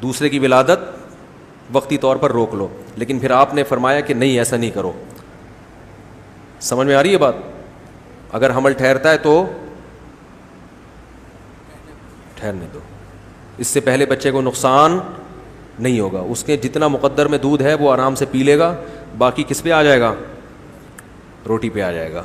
دوسرے کی ولادت وقتی طور پر روک لو، لیکن پھر آپ نے فرمایا کہ نہیں ایسا نہیں کرو. سمجھ میں آ رہی ہے بات؟ اگر حمل ٹھہرتا ہے تو ٹھہرنے دو، اس سے پہلے بچے کو نقصان نہیں ہوگا. اس کے جتنا مقدر میں دودھ ہے وہ آرام سے پی لے گا، باقی کس پہ آ جائے گا؟ روٹی پہ آ جائے گا.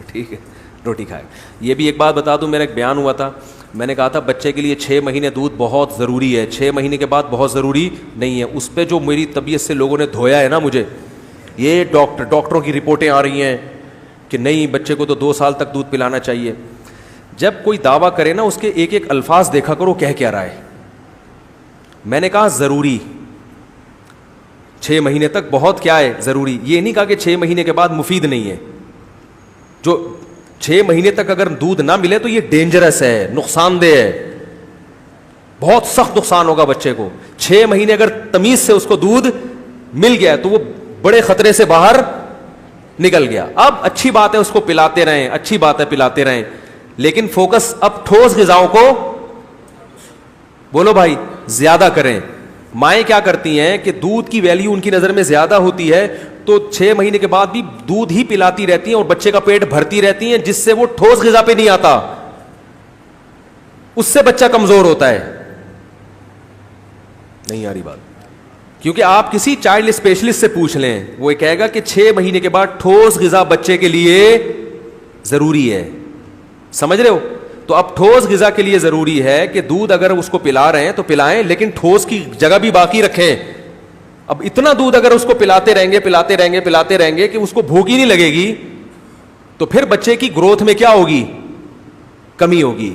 ٹھیک ہے، روٹی کھائے. یہ بھی ایک بات بتا دوں، میرا ایک بیان ہوا تھا، میں نے کہا تھا بچے کے لیے 6 مہینے دودھ بہت ضروری ہے، 6 مہینے کے بعد بہت ضروری نہیں ہے. اس پہ جو میری طبیعت سے لوگوں نے دھویا ہے نا مجھے، یہ ڈاکٹروں کی رپورٹیں آ رہی ہیں کہ نہیں بچے کو تو 2 سال تک دودھ پلانا چاہیے. جب کوئی دعویٰ کرے نا اس کے ایک ایک الفاظ دیکھا کرو کہہ کیا رہا ہے. میں نے کہا ضروری 6 مہینے تک بہت کیا ہے ضروری، یہ نہیں کہا کہ 6 مہینے کے بعد مفید نہیں ہے. جو 6 مہینے تک اگر دودھ نہ ملے تو یہ ڈینجرس ہے، نقصان دہ ہے، بہت سخت نقصان ہوگا بچے کو. 6 مہینے اگر تمیز سے اس کو دودھ مل گیا تو وہ بڑے خطرے سے باہر نکل گیا. اب اچھی بات ہے اس کو پلاتے رہیں، اچھی بات ہے پلاتے رہیں، لیکن فوکس اب ٹھوس غذاؤں کو بولو بھائی زیادہ کریں. مائیں کیا کرتی ہیں کہ دودھ کی ویلیو ان کی نظر میں زیادہ ہوتی ہے تو 6 مہینے کے بعد بھی دودھ ہی پلاتی رہتی ہیں اور بچے کا پیٹ بھرتی رہتی ہیں، جس سے وہ ٹھوس غذا پہ نہیں آتا، اس سے بچہ کمزور ہوتا ہے. نہیں آ رہی بات؟ کیونکہ آپ کسی چائلڈ اسپیشلسٹ سے پوچھ لیں، وہ کہے گا کہ 6 مہینے کے بعد ٹھوس غذا بچے کے لیے ضروری ہے. سمجھ رہے ہو؟ تو اب ٹھوس غذا کے لیے ضروری ہے کہ دودھ اگر اس کو پلا رہے ہیں تو پلائیں، لیکن ٹھوس کی جگہ بھی باقی رکھیں. اب اتنا دودھ اگر اس کو پلاتے رہیں گے کہ اس کو بھوک ہی نہیں لگے گی تو پھر بچے کی گروتھ میں کیا ہوگی؟ کمی ہوگی.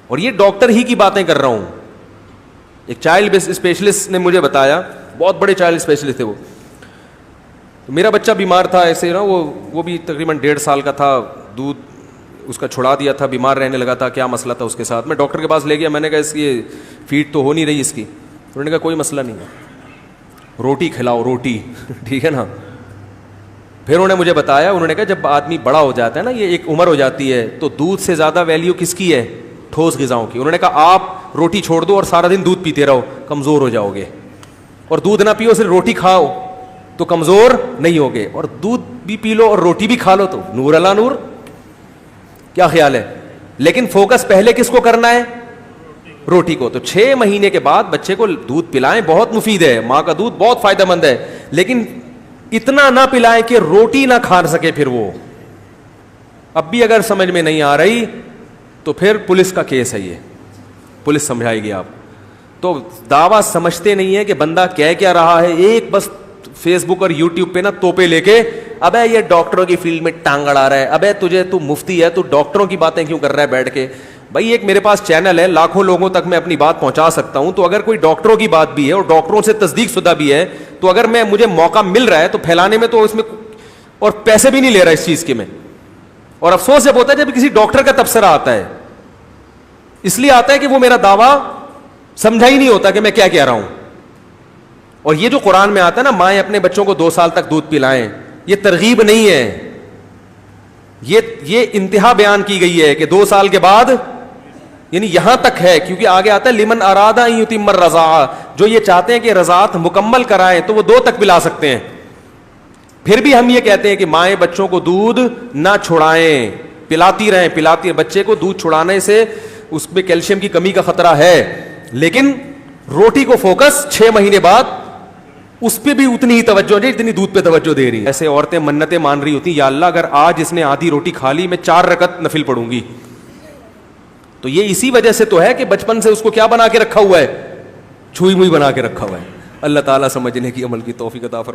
اور یہ ڈاکٹر ہی کی باتیں کر رہا ہوں. ایک چائلڈ اسپیشلسٹ نے مجھے بتایا، بہت بڑے چائلڈ اسپیشلسٹ تھے وہ. میرا بچہ بیمار تھا ایسے نا، وہ بھی تقریباً 1.5 سال کا تھا، دودھ اس کا چھڑا دیا تھا، بیمار رہنے لگا تھا. کیا مسئلہ تھا اس کے ساتھ؟ میں ڈاکٹر کے پاس لے گیا، میں نے کہا اس کی فیڈ تو ہو نہیں رہی اس کی. انہوں نے کہا کوئی مسئلہ نہیں ہے، روٹی کھلاؤ روٹی. ٹھیک ہے نا. پھر انہوں نے مجھے بتایا، انہوں نے کہا جب آدمی بڑا ہو جاتا ہے نا، یہ ایک عمر ہو جاتی ہے، تو دودھ سے زیادہ ویلیو کس کی ہے؟ ٹھوس غذاؤں کی. انہوں نے کہا آپ روٹی چھوڑ دو اور سارا دن دودھ پیتے رہو، کمزور ہو جاؤ گے. اور دودھ نہ پیو صرف روٹی کھاؤ تو کمزور نہیں ہوگے، اور دودھ بھی پی لو اور روٹی بھی کھا لو تو نور اللہ نور. کیا خیال ہے؟ لیکن فوکس پہلے کس کو کرنا ہے؟ روٹی کو. تو 6 مہینے کے بعد بچے کو دودھ پلائیں، بہت مفید ہے، ماں کا دودھ بہت فائدہ مند ہے، لیکن اتنا نہ پلائیں کہ روٹی نہ کھا سکے. پھر وہ اب بھی اگر سمجھ میں نہیں آ رہی تو پھر پولیس کا کیس ہے، یہ پولیس سمجھائے گی آپ. تو دعویٰ سمجھتے نہیں ہے کہ بندہ کہہ کیا رہا ہے. ایک بس فیس بک اور یوٹیوب پہ نا توپے لے کے، ابے یہ ڈاکٹروں کی فیلڈ میں ٹانگ اڑا رہا ہے، ابے تو مفتی ہے، تو ڈاکٹروں کی باتیں کیوں کر رہا ہے بیٹھ کے. بھائی ایک میرے پاس چینل ہے، لاکھوں لوگوں تک میں اپنی بات پہنچا سکتا ہوں. تو اگر کوئی ڈاکٹروں کی بات بھی ہے اور ڈاکٹروں سے تصدیق شدہ بھی ہے، تو اگر مجھے موقع مل رہا ہے تو پھیلانے میں، تو اس میں اور پیسے بھی نہیں لے رہا اس چیز کے میں. اور افسوس جب ہوتا ہے جب کسی ڈاکٹر کا تبصرہ آتا ہے، اس لیے آتا ہے کہ وہ میرا دعویٰ سمجھا ہی نہیں ہوتا کہ میں کیا کہہ رہا ہوں. اور یہ جو قرآن میں آتا ہے نا، مائیں اپنے بچوں کو 2 سال تک دودھ پلائیں، یہ ترغیب نہیں ہے، یہ انتہا بیان کی گئی ہے کہ 2 سال کے بعد، یعنی یہاں تک ہے. کیونکہ آگے آتا ہے لمن اراد ان یتم الرضاعہ، جو یہ چاہتے ہیں کہ رضاعت مکمل کرائیں تو وہ 2 تک پلا سکتے ہیں. پھر بھی ہم یہ کہتے ہیں کہ مائیں بچوں کو دودھ نہ چھڑائیں، پلاتی رہیں. بچے کو دودھ چھڑانے سے اس میں کیلشیم کی کمی کا خطرہ ہے، لیکن روٹی کو فوکس 6 مہینے بعد اس پہ بھی اتنی ہی توجہ نہیں جتنی دودھ پہ توجہ دے رہی ہیں. ایسے عورتیں منتیں مان رہی ہوتی ہیں، یا اللہ اگر آج اس نے آدھی روٹی کھا لی میں 4 رکعت نفل پڑھوں گی. تو یہ اسی وجہ سے تو ہے کہ بچپن سے اس کو کیا بنا کے رکھا ہوا ہے؟ چھوئی موئی بنا کے رکھا ہوا ہے. اللہ تعالیٰ سمجھنے کی عمل کی توفیق عطا فرمائے.